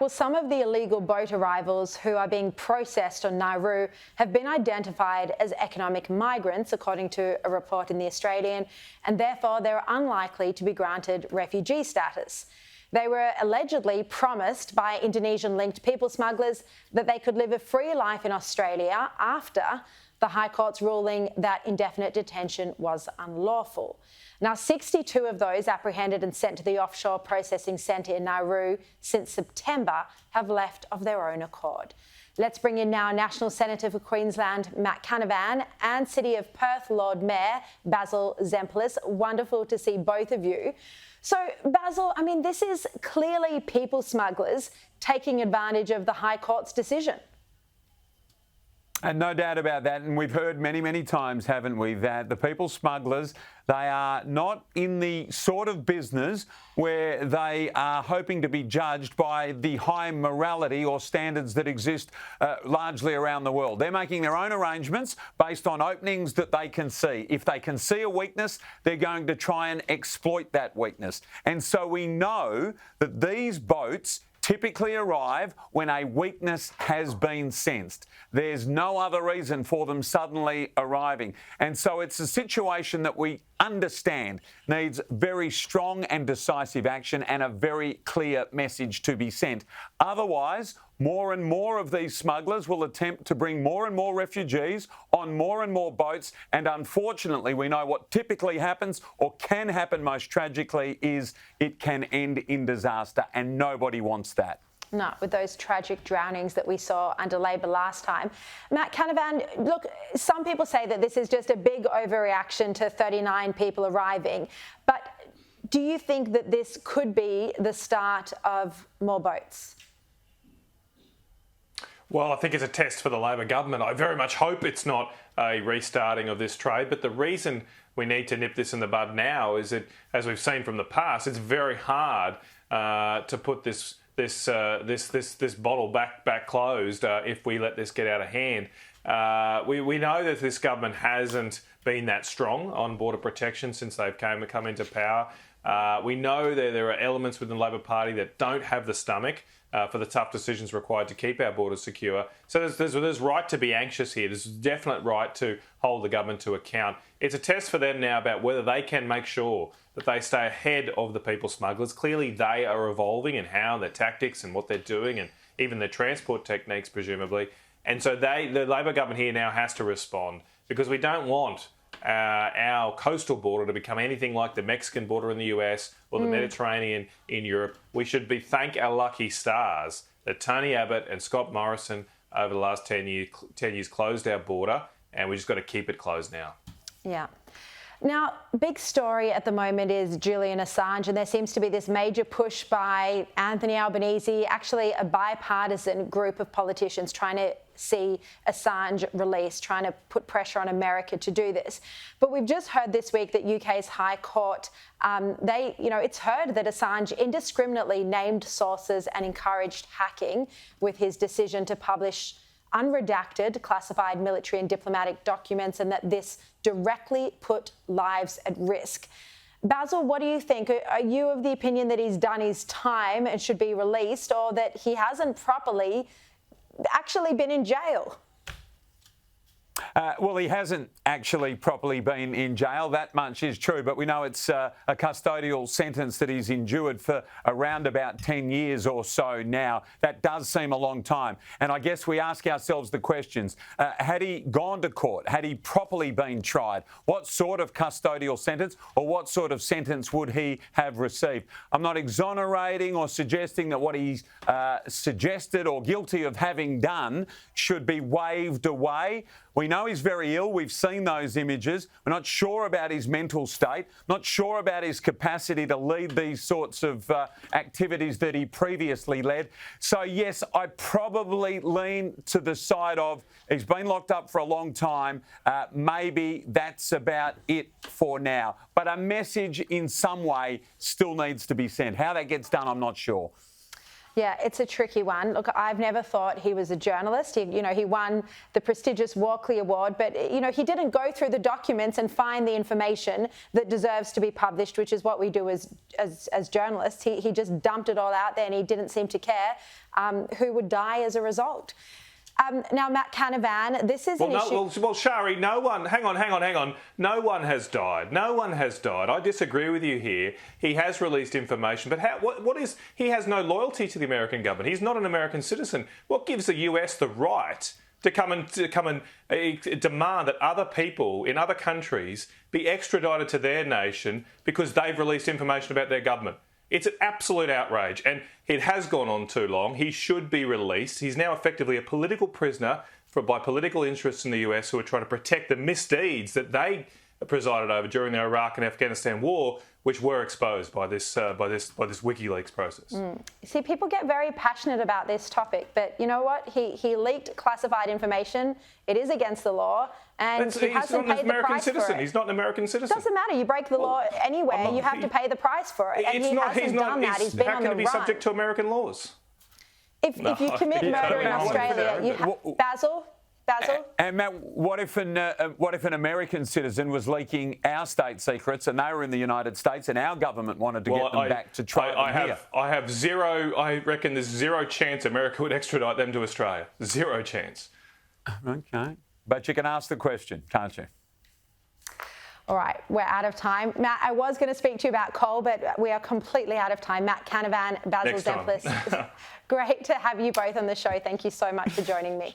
Well, some of the illegal boat arrivals who are being processed on Nauru have been identified as economic migrants, according to a report in The Australian, and therefore they're unlikely to be granted refugee status. They were allegedly promised by Indonesian-linked people smugglers that they could live a free life in Australia after the High Court's ruling that indefinite detention was unlawful. Now, 62 of those apprehended and sent to the offshore processing centre in Nauru since September have left of their own accord. Let's bring in now National Senator for Queensland, Matt Canavan, and City of Perth Lord Mayor Basil Zempilas. Wonderful to see both of you. So, Basil, I mean, this is clearly people smugglers taking advantage of the High Court's decision. And no doubt about that. And we've heard many, many times, haven't we, that the people smugglers, they are not in the sort of business where they are hoping to be judged by the high morality or standards that exist largely around the world. They're making their own arrangements based on openings that they can see. If they can see a weakness, they're going to try and exploit that weakness. And so we know that these boats typically arrive when a weakness has been sensed. There's no other reason for them suddenly arriving. And so it's a situation that we understand needs very strong and decisive action and a very clear message to be sent. Otherwise, more and more of these smugglers will attempt to bring more and more refugees on more and more boats. And unfortunately, we know what typically happens or can happen most tragically is it can end in disaster, and nobody wants that. No, with those tragic drownings that we saw under Labor last time. Matt Canavan, look, some people say that this is just a big overreaction to 39 people arriving, but do you think that this could be the start of more boats? Well, I think it's a test for the Labor government. I very much hope it's not a restarting of this trade, but the reason we need to nip this in the bud now is that, as we've seen from the past, it's very hard to put this bottle back closed if we let this get out of hand. We know that this government hasn't been that strong on border protection since they've come into power. We know that there are elements within the Labor Party that don't have the stomach for the tough decisions required to keep our borders secure. So there's right to be anxious here. There's definite right to hold the government to account. It's a test for them now about whether they can make sure that they stay ahead of the people smugglers. Clearly, they are evolving in how their tactics and what they're doing, and even their transport techniques, presumably. And so the Labor government here now has to respond, because we don't want our coastal border to become anything like the Mexican border in the US or the Mediterranean in Europe. We should thank our lucky stars that Tony Abbott and Scott Morrison over the last 10 years closed our border, and we just got to keep it closed now. Yeah. Now, big story at the moment is Julian Assange, and there seems to be this major push by Anthony Albanese, actually a bipartisan group of politicians trying to see Assange released, trying to put pressure on America to do this. But we've just heard this week that UK's High Court, it's heard that Assange indiscriminately named sources and encouraged hacking with his decision to publish unredacted classified military and diplomatic documents, and that this directly put lives at risk. Basil, what do you think? Are you of the opinion that he's done his time and should be released, or that he hasn't properly actually been in jail? Well, he hasn't actually properly been in jail. That much is true. But we know it's a custodial sentence that he's endured for around about 10 years or so now. That does seem a long time. And I guess we ask ourselves the questions. Had he gone to court? Had he properly been tried? What sort of custodial sentence, or what sort of sentence would he have received? I'm not exonerating or suggesting that what he's suggested or guilty of having done should be waved away. We know he's very ill. We've seen those images. We're not sure about his mental state, not sure about his capacity to lead these sorts of activities that he previously led. So, yes, I probably lean to the side of he's been locked up for a long time. Maybe that's about it for now. But a message in some way still needs to be sent. How that gets done, I'm not sure. Yeah, it's a tricky one. Look, I've never thought he was a journalist. He won the prestigious Walkley Award, but, he didn't go through the documents and find the information that deserves to be published, which is what we do as journalists. He just dumped it all out there, and he didn't seem to care who would die as a result. Now, Matt Canavan, this is an issue... Well, Sharri, no one... Hang on. No one has died. No one has died. I disagree with you here. He has released information, but what is... He has no loyalty to the American government. He's not an American citizen. What gives the US the right to come and demand that other people in other countries be extradited to their nation because they've released information about their government? It's an absolute outrage, and it has gone on too long. He should be released. He's now effectively a political prisoner by political interests in the US who are trying to protect the misdeeds that they presided over during the Iraq and Afghanistan war, which were exposed by this WikiLeaks process. See, people get very passionate about this topic, but you know what? He leaked classified information. It is against the law, and he hasn't paid the price for it. He's not an American citizen. Doesn't matter. You break the law anywhere, you have to pay the price for it. And he hasn't done that. He's been on the run. How can he be subject to American laws? If you commit murder in Australia, Basil. And Matt, what if an American citizen was leaking our state secrets and they were in the United States and our government wanted to get them back to trade them here? I reckon there's zero chance America would extradite them to Australia. Zero chance. Okay. But you can ask the question, can't you? All right, we're out of time. Matt, I was going to speak to you about coal, but we are completely out of time. Matt Canavan, Basil Zempilas. Great to have you both on the show. Thank you so much for joining me.